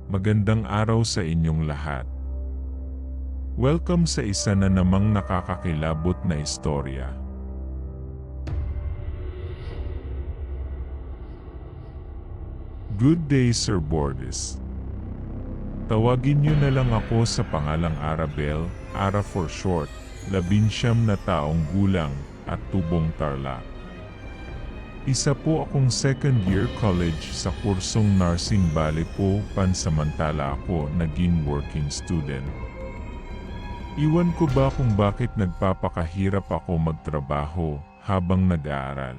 Magandang araw sa inyong lahat. Welcome sa isa na namang nakakakilabot na istorya. Good day, Sir Bordes. Tawagin niyo na lang ako sa pangalang Arabel, Ara for short, 19 na taong gulang at tubong Tarlac. Isa po akong second year college sa kursong nursing, bale po pansamantala ako naging working student. Iwan ko ba kung bakit nagpapakahirap ako magtrabaho habang nag-aaral?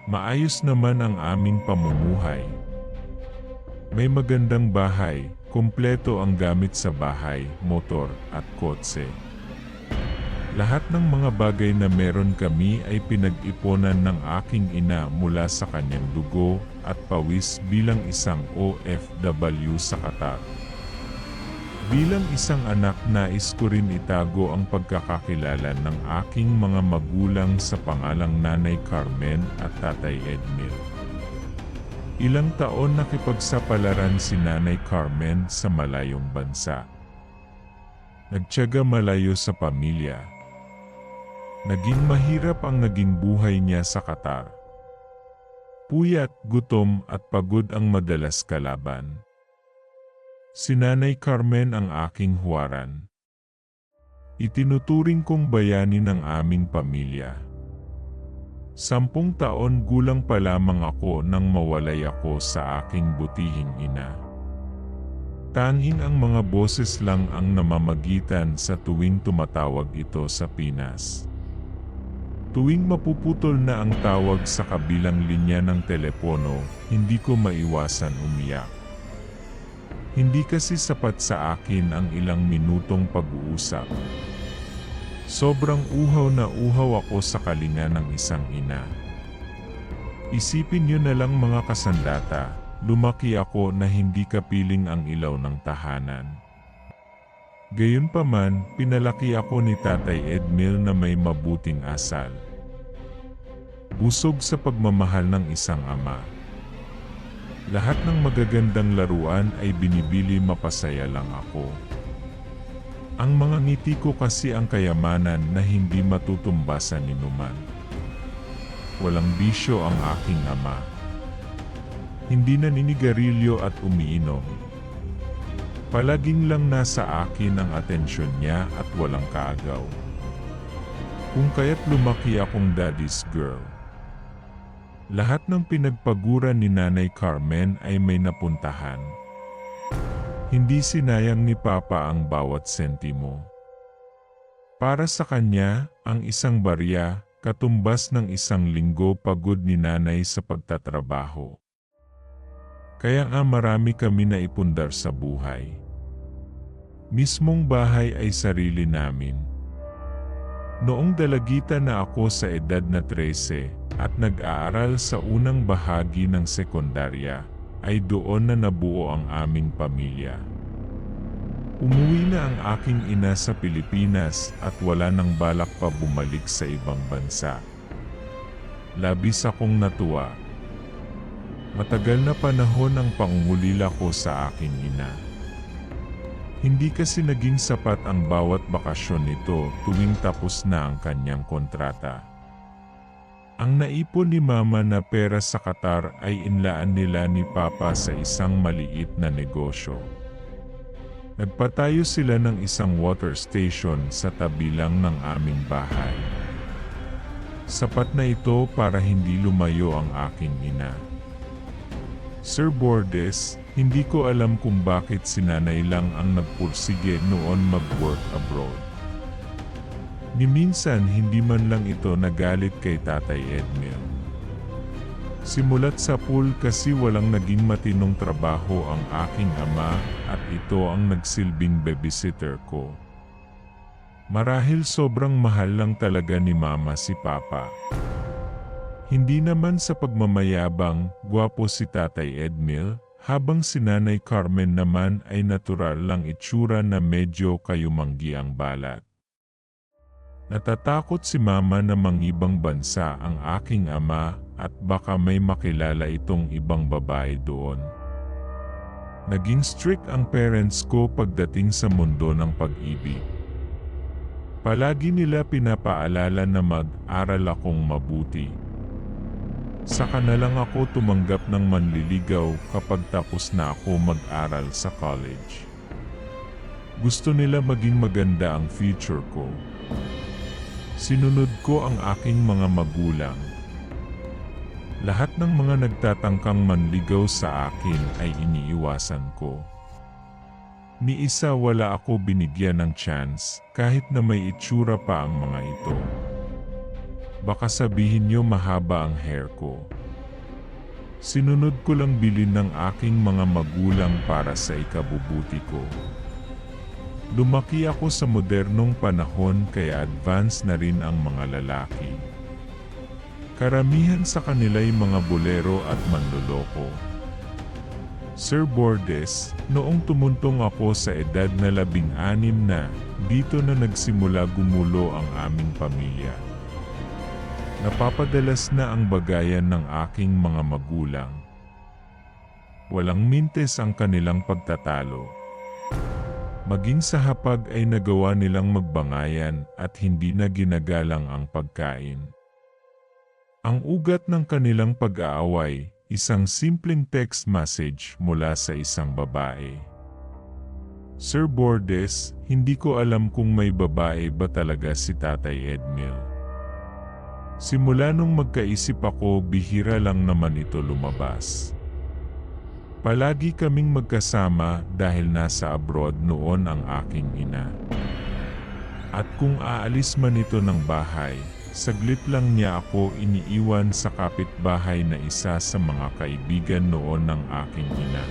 Maayos naman ang aming pamumuhay. May magandang bahay, kumpleto ang gamit sa bahay, motor at kotse. Lahat ng mga bagay na meron kami ay pinag-iponan ng aking ina mula sa kanyang dugo at pawis bilang isang OFW sa Qatar. Bilang isang anak, nais ko rin itago ang pagkakakilala ng aking mga magulang sa pangalang Nanay Carmen at Tatay Edmil. Ilang taon nakipagsapalaran si Nanay Carmen sa malayong bansa. Nagtiyaga malayo sa pamilya. Naging mahirap ang naging buhay niya sa Qatar. Puyat, gutom at pagod ang madalas kalaban. Si Nanay Carmen ang aking huwaran. Itinuturing kong bayani ng aming pamilya. 10 taon gulang pa lamang ako nang mawalay ako sa aking butihing ina. Tanging ang mga boses lang ang namamagitan sa tuwing tumatawag ito sa Pinas. Tuwing mapuputol na ang tawag sa kabilang linya ng telepono, hindi ko maiwasan umiyak. Hindi kasi sapat sa akin ang ilang minutong pag-uusap. Sobrang uhaw na uhaw ako sa kalinga ng isang ina. Isipin niyo na lang mga kasandata, lumaki ako na hindi kapiling ang ilaw ng tahanan. Gayunpaman, pinalaki ako ni Tatay Edmil na may mabuting asal. Busog sa pagmamahal ng isang ama. Lahat ng magagandang laruan ay binibili, mapasaya lang ako. Ang mga ngiti ko kasi ang kayamanan na hindi matutumbasan ni numan. Walang bisyo ang aking ama. Hindi naninigarilyo at umiinom. Palaging lang nasa akin ang atensyon niya at walang kaagaw. Kung kaya't lumaki akong daddy's girl. Lahat ng pinagpaguran ni Nanay Carmen ay may napuntahan. Hindi sinayang ni Papa ang bawat sentimo. Para sa kanya, ang isang barya, katumbas ng isang linggo pagod ni Nanay sa pagtatrabaho. Kaya nga marami kami na ipundar sa buhay. Mismong bahay ay sarili namin. Noong dalagita na ako sa edad na 13 at nag-aaral sa unang bahagi ng sekundarya, ay doon na nabuo ang aming pamilya. Umuwi na ang aking ina sa Pilipinas at wala nang balak pa bumalik sa ibang bansa. Labis akong natuwa. Matagal na panahon ang pangungulila ko sa aking ina. Hindi kasi naging sapat ang bawat bakasyon nito tuwing tapos na ang kanyang kontrata. Ang naipon ni Mama na pera sa Qatar ay inlaan nila ni Papa sa isang maliit na negosyo. Nagpatayo sila ng isang water station sa tabi lang ng aming bahay. Sapat na ito para hindi lumayo ang aking ina. Sir Bordes, hindi ko alam kung bakit si Nanay lang ang nagpursige noon mag-work abroad. Ni minsan hindi man lang ito nagalit kay Tatay Edmil. Simulat sa pool kasi walang naging matinong trabaho ang aking ama at ito ang nagsilbing babysitter ko. Marahil sobrang mahal lang talaga ni Mama si Papa. Hindi naman sa pagmamayabang, gwapo si Tatay Edmil, habang si Nanay Carmen naman ay natural lang itsura na medyo kayumanggi ang balat. Natatakot si Mama na mangibang bansa ang aking ama at baka may makilala itong ibang babae doon. Naging strict ang parents ko pagdating sa mundo ng pag-ibig. Palagi nila pinapaalala na mag-aral akong mabuti. Saka na lang ako tumanggap ng manliligaw kapag tapos na ako mag-aral sa college. Gusto nila maging maganda ang future ko. Sinunod ko ang aking mga magulang. Lahat ng mga nagtatangkang manligaw sa akin ay iniiwasan ko. Ni isa wala ako binigyan ng chance kahit na may itsura pa ang mga ito. Baka sabihin niyo mahaba ang hair ko. Sinunod ko lang bilin ng aking mga magulang para sa ikabubuti ko. Lumaki ako sa modernong panahon kaya advance na rin ang mga lalaki. Karamihan sa kanila'y mga bolero at manloloko. Sir Bordes, noong tumuntong ako sa edad na 16 na, dito na nagsimula gumulo ang aming pamilya. Napapadalas na ang bagayan ng aking mga magulang. Walang mintes ang kanilang pagtatalo. Maging sa hapag ay nagawa nilang magbangayan at hindi na ginagalang ang pagkain. Ang ugat ng kanilang pag-aaway, isang simpleng text message mula sa isang babae. Sir Bordes, hindi ko alam kung may babae ba talaga si Tatay Edmil. Simula nung magkaisip ako, bihira lang naman ito lumabas. Palagi kaming magkasama dahil nasa abroad noon ang aking ina. At kung aalis man ito ng bahay, saglit lang niya ako iniiwan sa kapitbahay na isa sa mga kaibigan noon ng aking ina.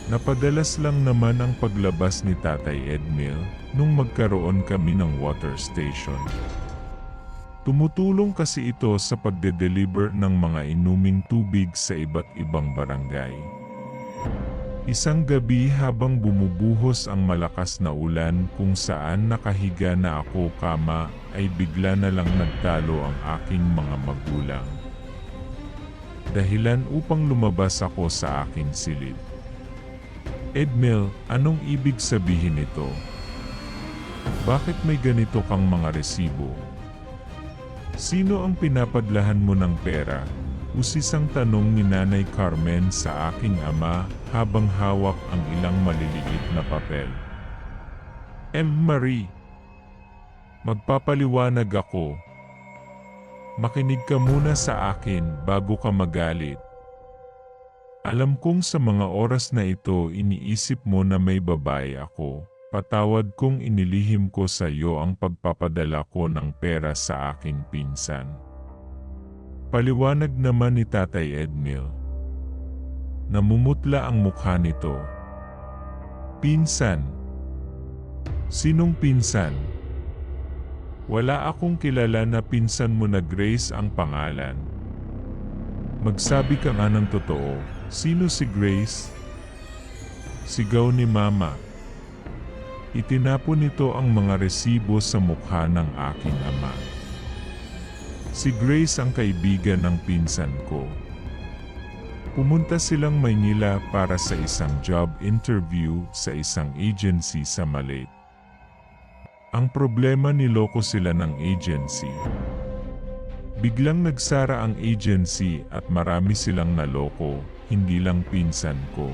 Napadalas lang naman ang paglabas ni Tatay Edmil nung magkaroon kami ng water station. Tumutulong kasi ito sa pagde-deliver ng mga inuming tubig sa iba't ibang barangay. Isang gabi habang bumubuhos ang malakas na ulan kung saan nakahiga na ako kama ay bigla na lang nagtalo ang aking mga magulang. Dahilan upang lumabas ako sa aking silid. Edmil, anong ibig sabihin nito? Bakit may ganito kang mga resibo? Sino ang pinapadlahan mo ng pera? Usisang tanong ni Nanay Carmen sa aking ama habang hawak ang ilang maliliit na papel. Marie, magpapaliwanag ako. Makinig ka muna sa akin bago ka magalit. Alam kong sa mga oras na ito iniisip mo na may babae ako. Patawad kung inilihim ko sa iyo ang pagpapadala ko ng pera sa aking pinsan. Paliwanag naman ni Tatay Edmil. Namumutla ang mukha nito. Pinsan? Sinong pinsan? Wala akong kilala na pinsan mo na Grace ang pangalan. Magsabi ka nga ng totoo, sino si Grace? Sigaw ni Mama. Itinapon nito ang mga resibo sa mukha ng aking ama. Si Grace ang kaibigan ng pinsan ko. Pumunta silang Maynila para sa isang job interview sa isang agency sa Malate. Ang problema, niloko sila ng agency. Biglang nagsara ang agency at marami silang naloko, hindi lang pinsan ko.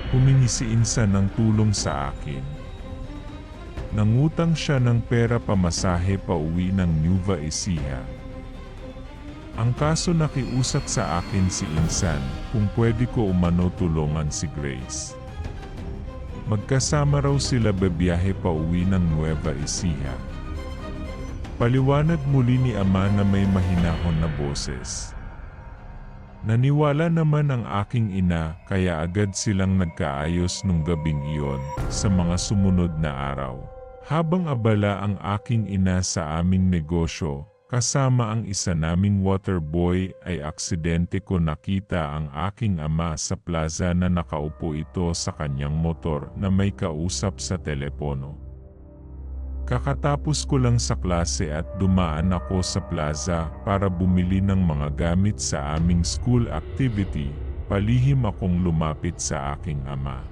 Humingi si Insan ng tulong sa akin. Nangutang siya ng pera pamasahe pa uwi ng Nueva Ecija. Ang kaso, nakiusap sa akin si Insan kung pwede ko umano tulungan si Grace. Magkasama raw sila bebiyahe pa uwi ng Nueva Ecija. Paliwanag muli ni Ama na may mahinahon na boses. Naniwala naman ang aking ina kaya agad silang nagkaayos nung gabing iyon sa mga sumunod na araw. Habang abala ang aking ina sa aming negosyo, kasama ang isa naming water boy, ay aksidente ko nakita ang aking ama sa plaza na nakaupo ito sa kanyang motor na may kausap sa telepono. Kakatapos ko lang sa klase at dumaan ako sa plaza para bumili ng mga gamit sa aming school activity, palihim akong lumapit sa aking ama.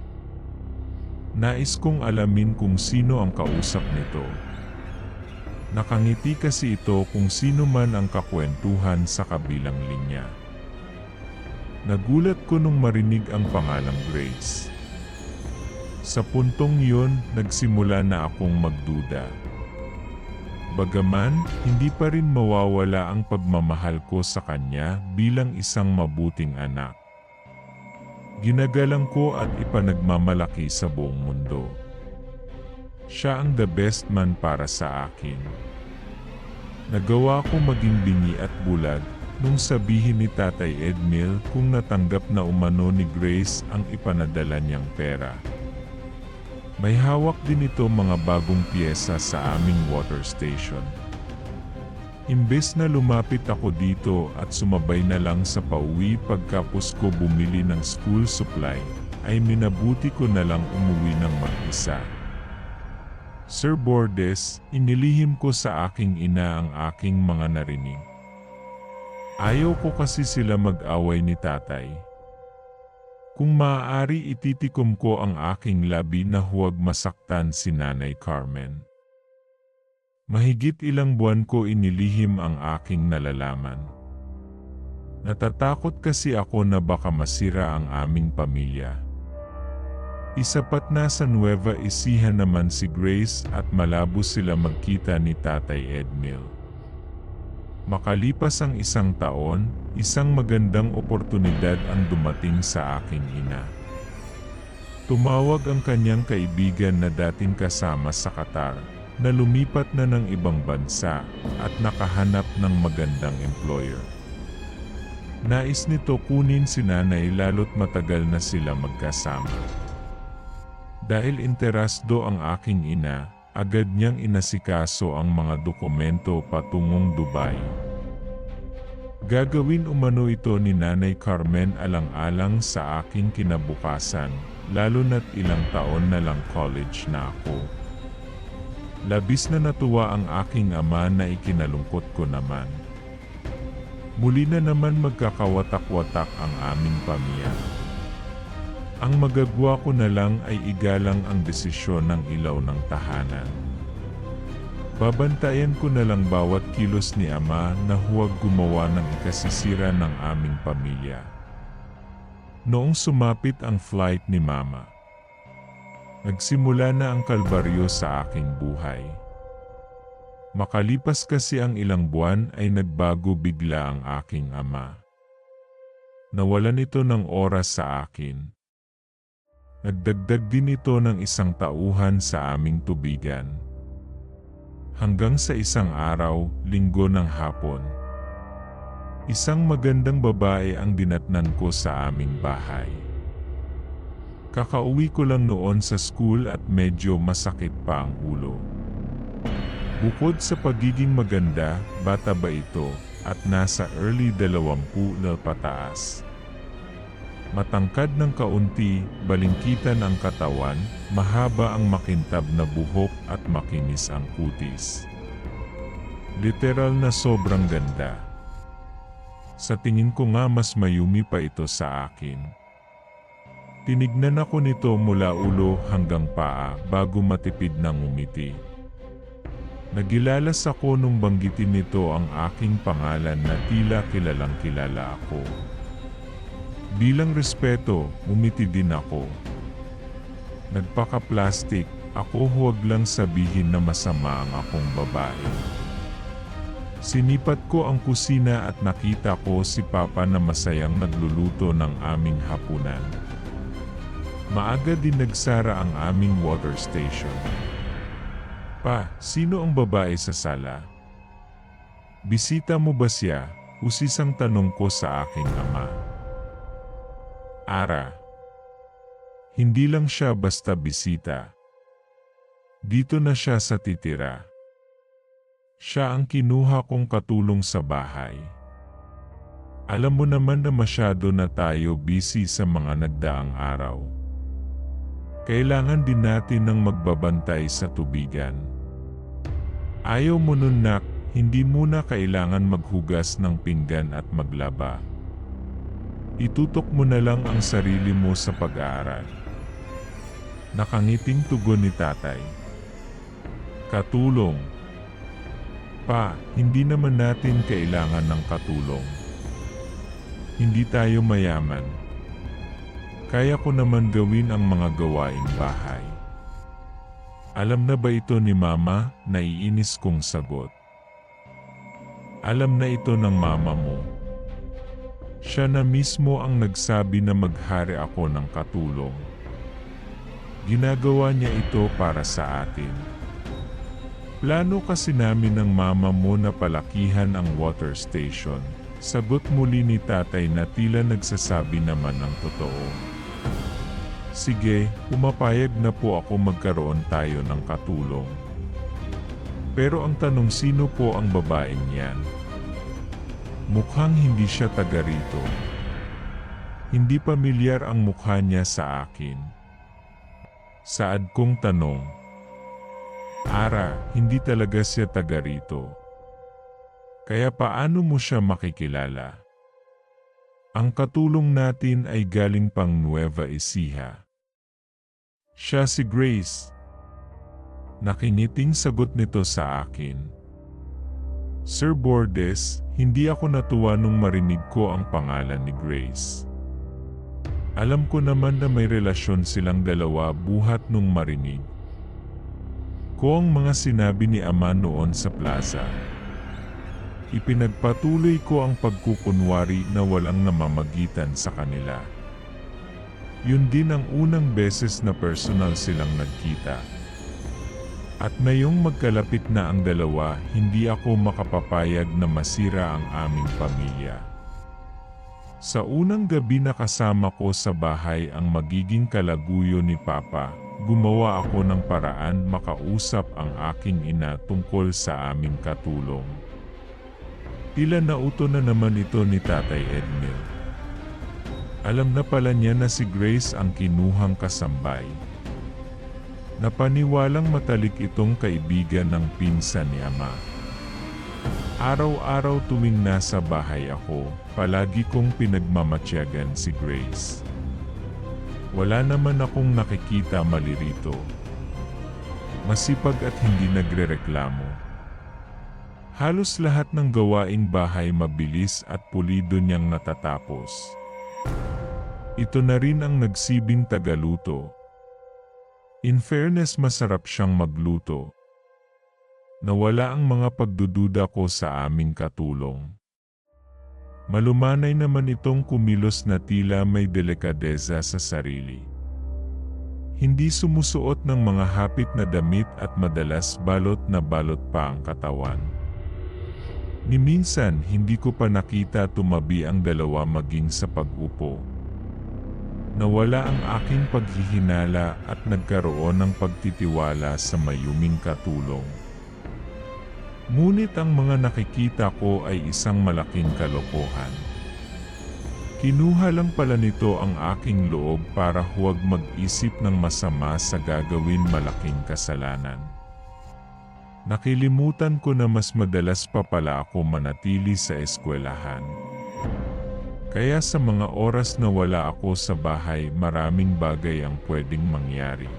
Nais kong alamin kung sino ang kausap nito. Nakangiti kasi ito kung sino man ang kakwentuhan sa kabilang linya. Nagulat ko nung marinig ang pangalang Grace. Sa puntong yun, nagsimula na akong magduda. Bagaman, hindi pa rin mawawala ang pagmamahal ko sa kanya bilang isang mabuting anak. Ginagalang ko at ipanagmamalaki sa buong mundo. Siya ang the best man para sa akin. Nagawa ko maging bingi at bulag nung sabihin ni Tatay Edmil kung natanggap na umano ni Grace ang ipanadala niyang pera. May hawak din ito mga bagong piyesa sa aming water station. Imbes na lumapit ako dito at sumabay na lang sa pauwi pagkapos ko bumili ng school supply, ay minabuti ko na lang umuwi ng mag-isa. Sir Bordes, inilihim ko sa aking ina ang aking mga narinig. Ayaw ko kasi sila mag-away ni tatay. Kung maaari ititikom ko ang aking labi na huwag masaktan si Nanay Carmen. Mahigit ilang buwan ko inilihim ang aking nalalaman. Natatakot kasi ako na baka masira ang aming pamilya. Isapat na sa Nueva Ecija naman si Grace at malabo sila magkita ni Tatay Edmil. Makalipas ang isang taon, isang magandang oportunidad ang dumating sa aking ina. Tumawag ang kanyang kaibigan na dating kasama sa Qatar, na lumipat na ng ibang bansa at nakahanap ng magandang employer. Nais nito kunin si nanay lalo't matagal na sila magkasama. Dahil interesado ang aking ina, agad niyang inasikaso ang mga dokumento patungong Dubai. Gagawin umano ito ni Nanay Carmen alang-alang sa aking kinabukasan, lalo na't ilang taon na lang college na ako. Labis na natuwa ang aking ama na ikinalungkot ko naman. Muli na naman magkakawatak-watak ang aming pamilya. Ang magagawa ko na lang ay igalang ang desisyon ng ilaw ng tahanan. Babantayan ko na lang bawat kilos ni ama na huwag gumawa ng ikasisira ng aming pamilya. Noong sumapit ang flight ni mama, nagsimula na ang kalbaryo sa aking buhay. Makalipas kasi ang ilang buwan ay nagbago bigla ang aking ama. Nawalan ito ng oras sa akin. Nagdagdag din ito ng isang tauhan sa aming tubigan. Hanggang sa isang araw, linggo ng hapon. Isang magandang babae ang dinatnan ko sa aming bahay. Kakauwi ko lang noon sa school at medyo masakit pa ang ulo. Bukod sa pagiging maganda, bata ba ito at nasa early 20 na pataas. Matangkad ng kaunti, balingkitan ang katawan, mahaba ang makintab na buhok at makinis ang kutis. Literal na sobrang ganda. Sa tingin ko nga mas mayumi pa ito sa akin. Tinignan ako nito mula ulo hanggang paa bago matipid ng umiti. Nagilalas ako nung banggitin nito ang aking pangalan na tila kilalang kilala ako. Bilang respeto, umiti din ako. Nagpaka-plastic, ako huwag lang sabihin na masama ang akong babae. Sinipat ko ang kusina at nakita ko si Papa na masayang nagluluto ng aming hapunan. Maaga din nagsara ang aming water station. Pa, sino ang babae sa sala? Bisita mo ba siya? Usisang tanong ko sa aking ama. Ara. Hindi lang siya basta bisita. Dito na siya sa titira. Siya ang kinuha kong katulong sa bahay. Alam mo naman na masyado na tayo busy sa mga nagdaang araw. Kailangan din natin ng magbabantay sa tubigan. Ayaw mo nun nak, hindi muna kailangan maghugas ng pinggan at maglaba. Itutok mo na lang ang sarili mo sa pag-aaral. Nakangiting tugon ni tatay. Katulong. Pa, hindi naman natin kailangan ng katulong. Hindi tayo mayaman. Kaya ko naman gawin ang mga gawaing bahay. Alam na ba ito ni Mama? Naiinis kong sagot. Alam na ito ng mama mo. Siya na mismo ang nagsabi na maghari ako ng katulong. Ginagawa niya ito para sa atin. Plano kasi namin ng mama mo na palakihan ang water station. Sagot muli ni tatay na tila nagsasabi naman ng totoo. Sige, pumapayag na po ako magkaroon tayo ng katulong. Pero ang tanong, sino po ang babaeng yan? Mukhang hindi siya taga rito. Hindi pamilyar ang mukha niya sa akin. Saad kong tanong. Ara, hindi talaga siya taga rito. Kaya paano mo siya makikilala? Ang katulong natin ay galing pang Nueva Ecija. Siya si Grace. Nakiniting sagot nito sa akin. Sir Bordes, hindi ako natuwa nung marinig ko ang pangalan ni Grace. Alam ko naman na may relasyon silang dalawa buhat nung marinig ko ang mga sinabi ni Ama noon sa plaza. Ipinagpatuloy ko ang pagkukunwari na walang namamagitan sa kanila. Yun din ang unang beses na personal silang nagkita. At ngayong magkalapit na ang dalawa, hindi ako makapapayag na masira ang aming pamilya. Sa unang gabi na kasama ko sa bahay ang magiging kalaguyo ni Papa, gumawa ako ng paraan makausap ang aking ina tungkol sa aming katulong. Tila nauto na naman ito ni Tatay Edmil. Alam na pala niya na si Grace ang kinuhang kasambay. Napaniwalang matalik itong kaibigan ng pinsan ni Ama. Araw-araw tuwing nasa bahay ako, palagi kong pinagmamatyagan si Grace. Wala naman akong nakikita mali rito. Masipag at hindi nagrereklamo. Halos lahat ng gawaing bahay mabilis at pulido niyang natatapos. Ito na rin ang nagsibing tagaluto. In fairness, masarap siyang magluto. Nawala ang mga pagdududa ko sa aming katulong. Malumanay naman itong kumilos na tila may delikadeza sa sarili. Hindi sumusuot ng mga hapit na damit at madalas balot na balot pa ang katawan. Ni minsan hindi ko pa nakita tumabi ang dalawa maging sa pag-upo. Nawala ang aking paghihinala at nagkaroon ng pagtitiwala sa mayuming katulong. Ngunit ang mga nakikita ko ay isang malaking kalokohan. Kinuha lang pala nito ang aking loob para huwag mag-isip ng masama sa gagawin malaking kasalanan. Nakilimutan ko na mas madalas pa pala ako manatili sa eskwelahan. Kaya sa mga oras na wala ako sa bahay, maraming bagay ang pwedeng mangyari.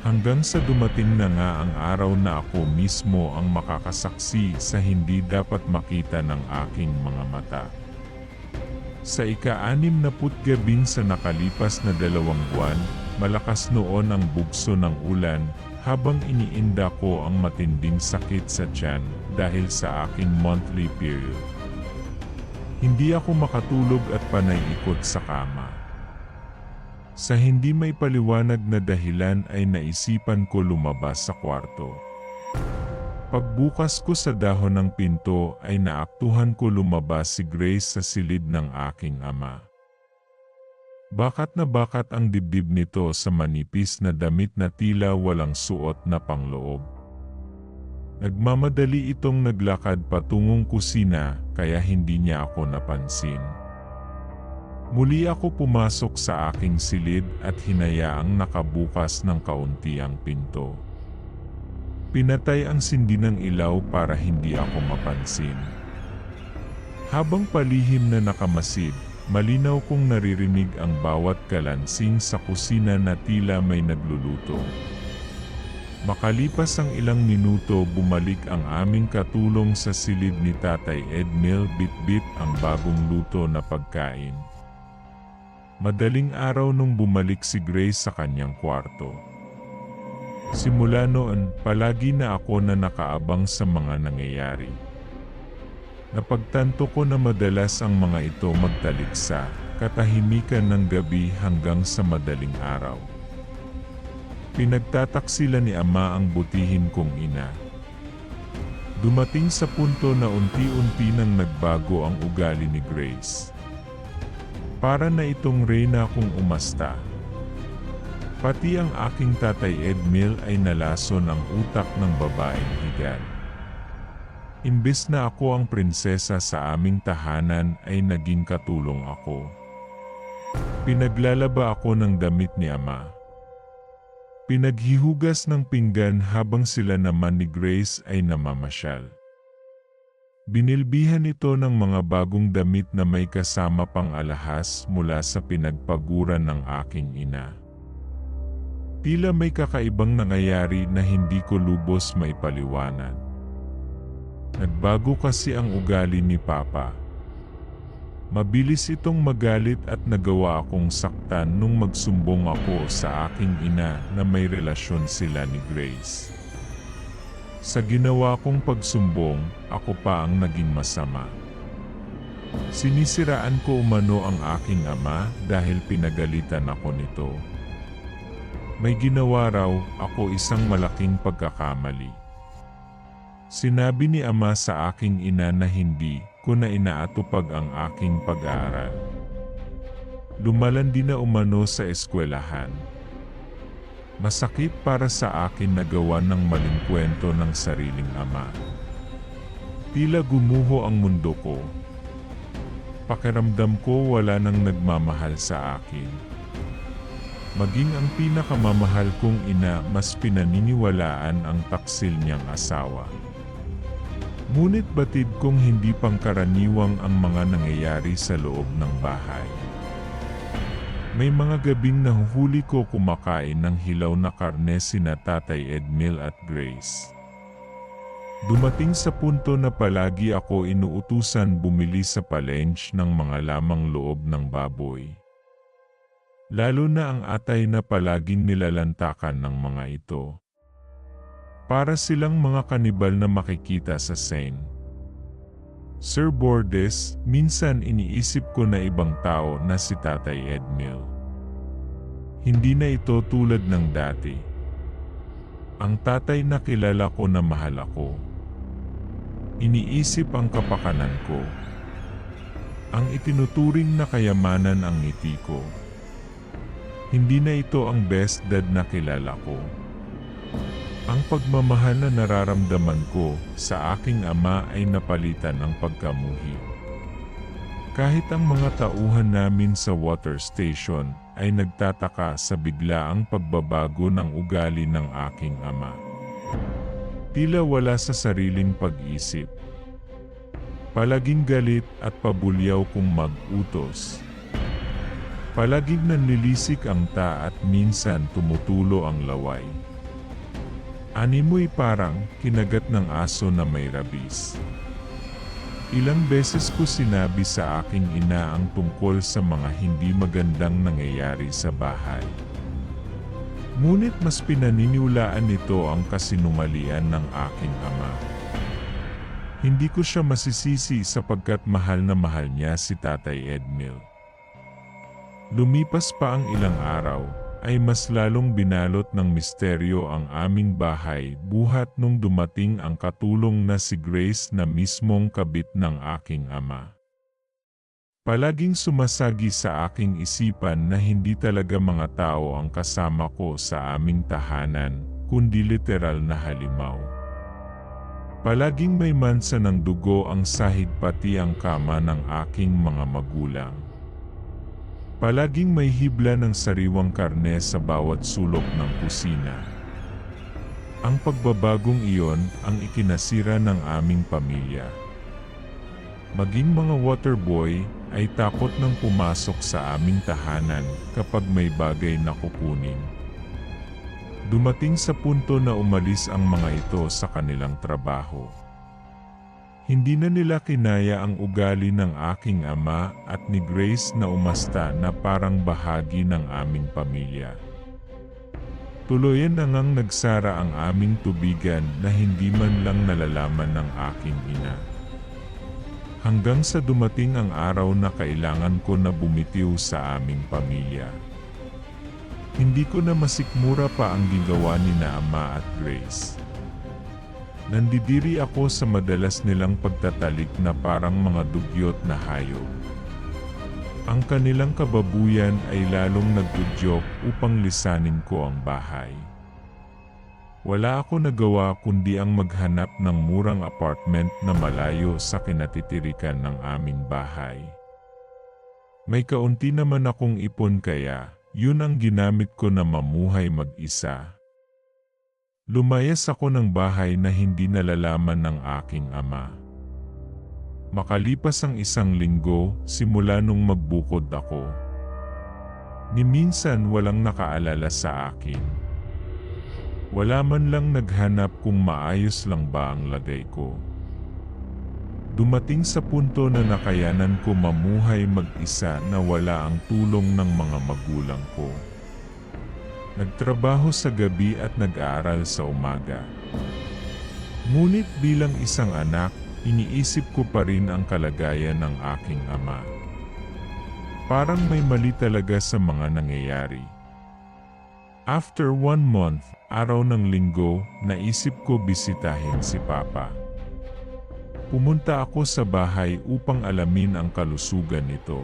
Hanggang sa dumating na nga ang araw na ako mismo ang makakasaksi sa hindi dapat makita ng aking mga mata. Sa ika-60 sa nakalipas na 2 buwan, malakas noon ang bugso ng ulan habang iniinda ko ang matinding sakit sa tiyan dahil sa aking monthly period. Hindi ako makatulog at panay ikot sa kama. Sa hindi may paliwanag na dahilan ay naisipan ko lumabas sa kwarto. Pagbukas ko sa dahon ng pinto ay naaktuhan ko lumabas si Grace sa silid ng aking ama. Bakat na bakat ang dibdib nito sa manipis na damit na tila walang suot na pangloob. Nagmamadali itong naglakad patungong kusina kaya hindi niya ako napansin. Muli ako pumasok sa aking silid at hinayaang nakabukas ng kaunti ang pinto. Pinatay ang sindi ng ilaw para hindi ako mapansin. Habang palihim na nakamasid, malinaw kong naririnig ang bawat kalansing sa kusina na tila may nagluluto. Makalipas ang ilang minuto, bumalik ang aming katulong sa silid ni Tatay Edmil, bit-bit ang bagong luto na pagkain. Madaling araw nung bumalik si Grace sa kanyang kwarto. Simula noon, palagi na ako na nakaabang sa mga nangyayari. Napagtanto ko na madalas ang mga ito magtaliksa, katahimikan ng gabi hanggang sa madaling araw. Pinagtataksila ni Ama ang butihin kong ina. Dumating sa punto na unti-unti nang nagbago ang ugali ni Grace. Para na itong reyna kong umasta. Pati ang aking Tatay Edmil ay nalason ang utak ng babaeng higad. Imbes na ako ang prinsesa sa aming tahanan ay naging katulong ako. Pinaglalaba ako ng damit ni Ama. Pinaghihugas ng pinggan habang sila naman ni Grace ay namamasyal. Binilbihan ito ng mga bagong damit na may kasama pang alahas mula sa pinagpaguran ng aking ina. Tila may kakaibang nangyayari na hindi ko lubos maipaliwanag. Nagbago kasi ang ugali ni Papa. Mabilis itong magalit at nagawa akong saktan nung magsumbong ako sa aking ina na may relasyon sila ni Grace. Sa ginawa kong pagsumbong, ako pa ang naging masama. Sinisiraan ko umano ang aking ama dahil pinagalitan ako nito. May ginawa raw ako isang malaking pagkakamali. Sinabi ni Ama sa aking ina na hindi ko na inaatupag ang aking pag-aaral. Lumalandi na umano sa eskwelahan. Masakit para sa akin na gawa ng maling kwento ng sariling ama. Tila gumuho ang mundo ko. Pakiramdam ko wala nang nagmamahal sa akin. Maging ang pinakamamahal kong ina mas pinaniniwalaan ang taksil niyang asawa. Ngunit batid kong hindi pangkaraniwang ang mga nangyayari sa loob ng bahay. May mga gabing nahuhuli ko kumakain ng hilaw na karne sina Tatay Edmil at Grace. Dumating sa punto na palagi ako inuutusan bumili sa palengke ng mga lamang loob ng baboy. Lalo na ang atay na palaging nilalantakan ng mga ito. Para silang mga kanibal na makikita sa scene. Sir Bordes, minsan iniisip ko na ibang tao na si Tatay Edmil. Hindi na ito tulad ng dati. Ang tatay na kilala ko na mahal ako. Iniisip ang kapakanan ko. Ang itinuturing na kayamanan ang ngiti ko. Hindi na ito ang best dad na kilala ko. Ang pagmamahal na nararamdaman ko sa aking ama ay napalitan ng pagkamuhi. Kahit ang mga tauhan namin sa water station ay nagtataka sa biglaang pagbabago ng ugali ng aking ama. Tila wala sa sariling pag-isip. Palaging galit at pabulyaw kung mag-utos. Palaging nanlilisik ang ta at minsan tumutulo ang laway. Animoy parang kinagat ng aso na may rabis. Ilang beses ko sinabi sa aking ina ang tungkol sa mga hindi magandang nangyayari sa bahay. Ngunit mas pinaniniwalaan nito ang kasinungalingan ng aking ama. Hindi ko siya masisisi sapagkat mahal na mahal niya si Tatay Edmil. Lumipas pa ang ilang araw, ay mas lalong binalot ng misteryo ang aming bahay buhat nung dumating ang katulong na si Grace na mismong kabit ng aking ama. Palaging sumasagi sa aking isipan na hindi talaga mga tao ang kasama ko sa aming tahanan, kundi literal na halimaw. Palaging may mansa ng dugo ang sahig pati ang kama ng aking mga magulang. Palaging may hibla ng sariwang karne sa bawat sulok ng kusina. Ang pagbabagong iyon ang ikinasira ng aming pamilya. Maging mga waterboy ay takot nang pumasok sa aming tahanan kapag may bagay na kukunin. Dumating sa punto na umalis ang mga ito sa kanilang trabaho. Hindi na nila kinaya ang ugali ng aking ama at ni Grace na umasta na parang bahagi ng aming pamilya. Tuluyan na ngang nagsara ang aming tubigan na hindi man lang nalalaman ng aking ina. Hanggang sa dumating ang araw na kailangan ko na bumitiw sa aming pamilya. Hindi ko na masikmura pa ang ginawa ni na ama at Grace. Nandidiri ako sa madalas nilang pagtatalik na parang mga dugyot na hayop. Ang kanilang kababuyan ay lalong nagdudyok upang lisanin ko ang bahay. Wala ako nagawa kundi ang maghanap ng murang apartment na malayo sa kinatitirikan ng aming bahay. May kaunti naman akong ipon kaya yun ang ginamit ko na mamuhay mag-isa. Lumayas ako ng bahay na hindi nalalaman ng aking ama. Makalipas ang 1 linggo, simula nung magbukod ako. Ni minsan walang nakaalala sa akin. Wala man lang naghanap kung maayos lang ba ang lagay ko. Dumating sa punto na nakayanan ko mamuhay mag-isa na wala ang tulong ng mga magulang ko. Nagtrabaho sa gabi at nag-aaral sa umaga. Ngunit bilang isang anak, iniisip ko pa rin ang kalagayan ng aking ama. Parang may mali talaga sa mga nangyayari. After 1 month, araw ng linggo, naisip ko bisitahin si Papa. Pumunta ako sa bahay upang alamin ang kalusugan nito.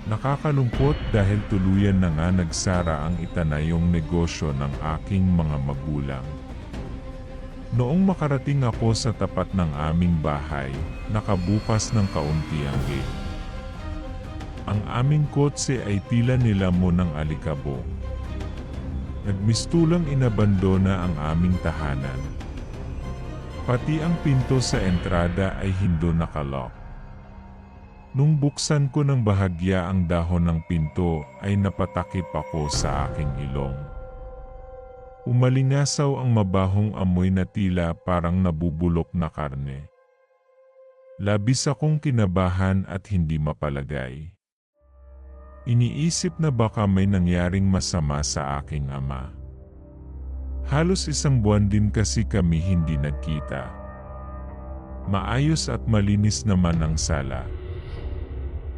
Nakakalungkot dahil tuluyan na nga nagsara ang itanayong negosyo ng aking mga magulang. Noong makarating ako sa tapat ng aming bahay, nakabukas ng kaunti ang gate. Ang aming kotse ay tila nilamon ng alikabok. Nagmistulang inabandona ang aming tahanan. Pati ang pinto sa entrada ay hindi nakalock. Nung buksan ko ng bahagya ang dahon ng pinto ay napatakip ako sa aking ilong. Umalingasaw ang mabahong amoy na tila parang nabubulok na karne. Labis akong kinabahan at hindi mapalagay. Iniisip na baka may nangyaring masama sa aking ama. Halos 1 buwan din kasi kami hindi nagkita. Maayos at malinis naman ang sala.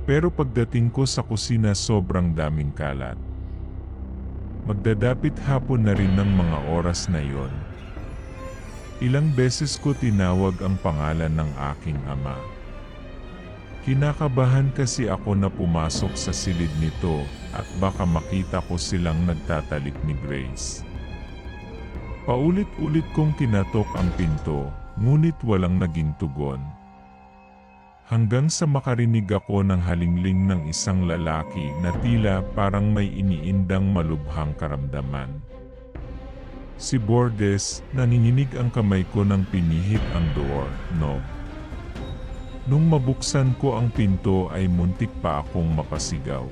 Pero pagdating ko sa kusina sobrang daming kalat. Magdadapit hapon na rin ng mga oras na yon. Ilang beses ko tinawag ang pangalan ng aking ama. Kinakabahan kasi ako na pumasok sa silid nito at baka makita ko silang nagtatalik ni Grace. Paulit-ulit kong kinatok ang pinto, ngunit walang naging tugon. Hanggang sa makarinig ako ng halingling ng isang lalaki na tila parang may iniindang malubhang karamdaman. Si Bordes, nanginginig ang kamay ko nang pinihit ang door knob. Nung mabuksan ko ang pinto ay muntik pa akong mapasigaw.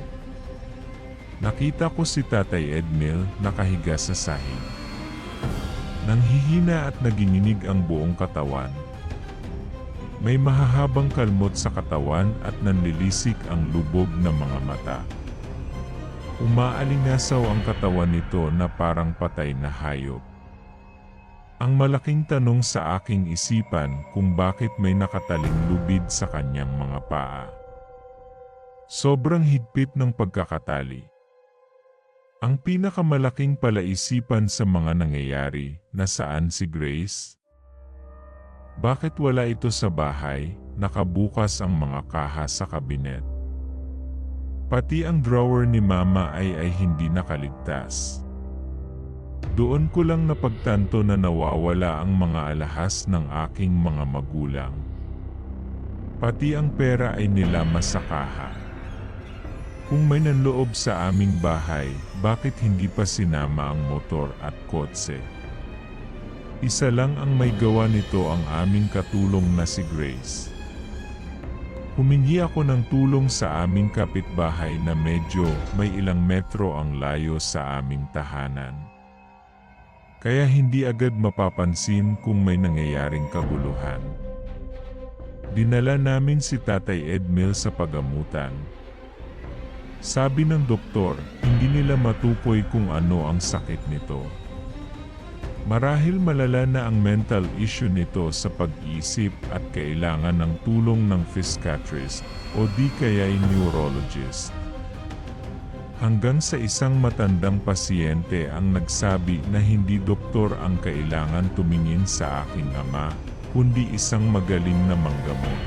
Nakita ko si Tatay Edmil nakahiga sa sahig. Nanghihina at naginginig ang buong katawan. May mahahabang kalmot sa katawan at nanlilisik ang lubog ng mga mata. Umaalingasaw ang katawan nito na parang patay na hayop. Ang malaking tanong sa aking isipan kung bakit may nakataling lubid sa kanyang mga paa. Sobrang higpit ng pagkakatali. Ang pinakamalaking palaisipan sa mga nangyayari, nasaan si Grace? Bakit wala ito sa bahay, nakabukas ang mga kaha sa kabinet? Pati ang drawer ni Mama ay hindi nakaligtas. Doon ko lang napagtanto na nawawala ang mga alahas ng aking mga magulang. Pati ang pera ay nilama sa kaha. Kung may nanloob sa aming bahay, bakit hindi pa sinama ang motor at kotse? Isa lang ang may gawa nito, ang aming katulong na si Grace. Humingi ako ng tulong sa aming kapitbahay na medyo may ilang metro ang layo sa aming tahanan. Kaya hindi agad mapapansin kung may nangyayaring kaguluhan. Dinala namin si Tatay Edmil sa pagamutan. Sabi ng doktor, hindi nila matukoy kung ano ang sakit nito. Marahil malala na ang mental issue nito sa pag-iisip at kailangan ng tulong ng psychiatrist o di kaya'y neurologist. Hanggang sa isang matandang pasyente ang nagsabi na hindi doktor ang kailangan tumingin sa aking ama, kundi isang magaling na manggamot.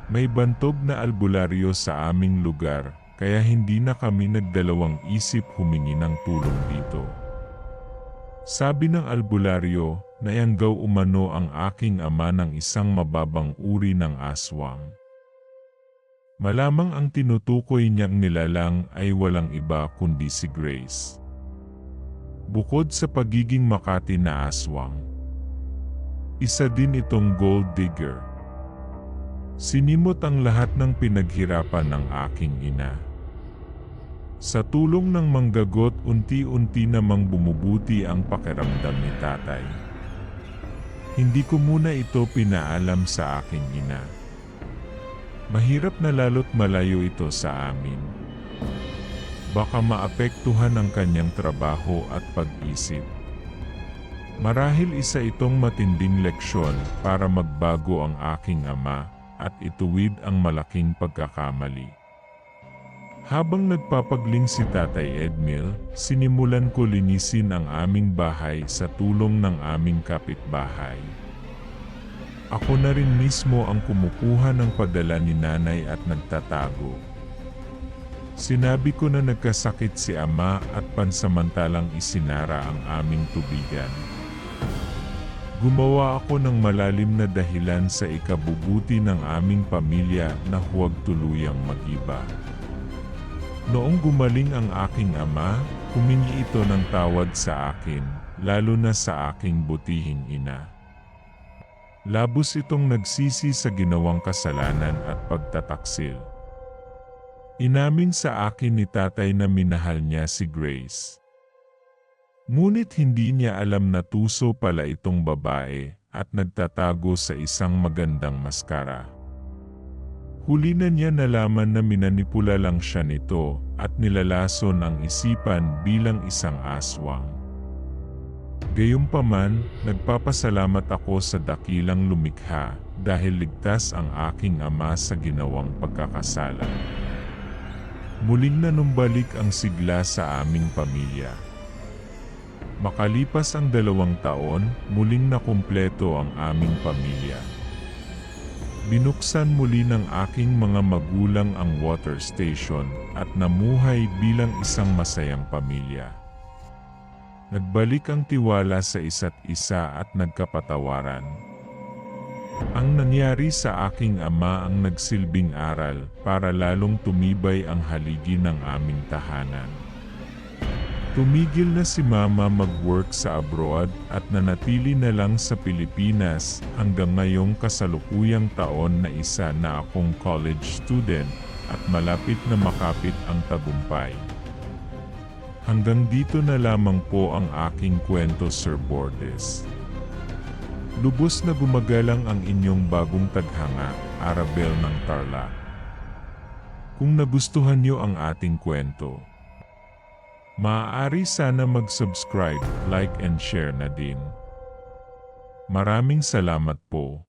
May bantog na albularyo sa aming lugar, kaya hindi na kami nagdalawang isip humingi ng tulong dito. Sabi ng albularyo, nayanggaw umano ang aking ama ng isang mababang uri ng aswang. Malamang ang tinutukoy niyang nilalang ay walang iba kundi si Grace. Bukod sa pagiging makati na aswang, isa din itong gold digger. Sinimot ang lahat ng pinaghirapan ng aking ina. Sa tulong ng manggagot, unti-unti namang bumubuti ang pakiramdam ni tatay. Hindi ko muna ito pinaalam sa aking ina. Mahirap na lalo't malayo ito sa amin. Baka maapektuhan ang kanyang trabaho at pag-isip. Marahil isa itong matinding leksyon para magbago ang aking ama at ituwid ang malaking pagkakamali. Habang nagpapagling si Tatay Edmil, sinimulan ko linisin ang aming bahay sa tulong ng aming kapitbahay. Ako na rin mismo ang kumukuha ng padala ni nanay at nagtatago. Sinabi ko na nagkasakit si ama at pansamantalang isinara ang aming tubigan. Gumawa ako ng malalim na dahilan sa ikabubuti ng aming pamilya na huwag tuluyang mag-iba. Noong gumaling ang aking ama, humingi ito ng tawad sa akin, lalo na sa aking butihing ina. Labos itong nagsisi sa ginawang kasalanan at pagtataksil. Inamin sa akin ni tatay na minahal niya si Grace. Ngunit hindi niya alam na tuso pala itong babae at nagtatago sa isang magandang maskara. Huli na niya nalaman na minanipula lang siya nito at nilalason ang isipan bilang isang aswang. Gayunpaman, nagpapasalamat ako sa dakilang lumikha dahil ligtas ang aking ama sa ginawang pagkakasala. Muling nanumbalik ang sigla sa aming pamilya. Makalipas ang 2 taon, muling nakumpleto ang aming pamilya. Binuksan muli ng aking mga magulang ang water station at namuhay bilang isang masayang pamilya. Nagbalik ang tiwala sa isa't isa at nagkapatawaran. Ang nangyari sa aking ama ang nagsilbing aral para lalong tumibay ang haligi ng aming tahanan. Tumigil na si Mama mag-work sa abroad at nanatili na lang sa Pilipinas hanggang ngayong kasalukuyang taon na isa na akong college student at malapit na makapit ang tagumpay. Hanggang dito na lamang po ang aking kwento, Sir Bordes. Lubos na gumagalang ang inyong bagong taghanga, Arabel ng Tarlac. Kung nagustuhan niyo ang ating kwento, maaari sana mag-subscribe, like and share na din. Maraming salamat po.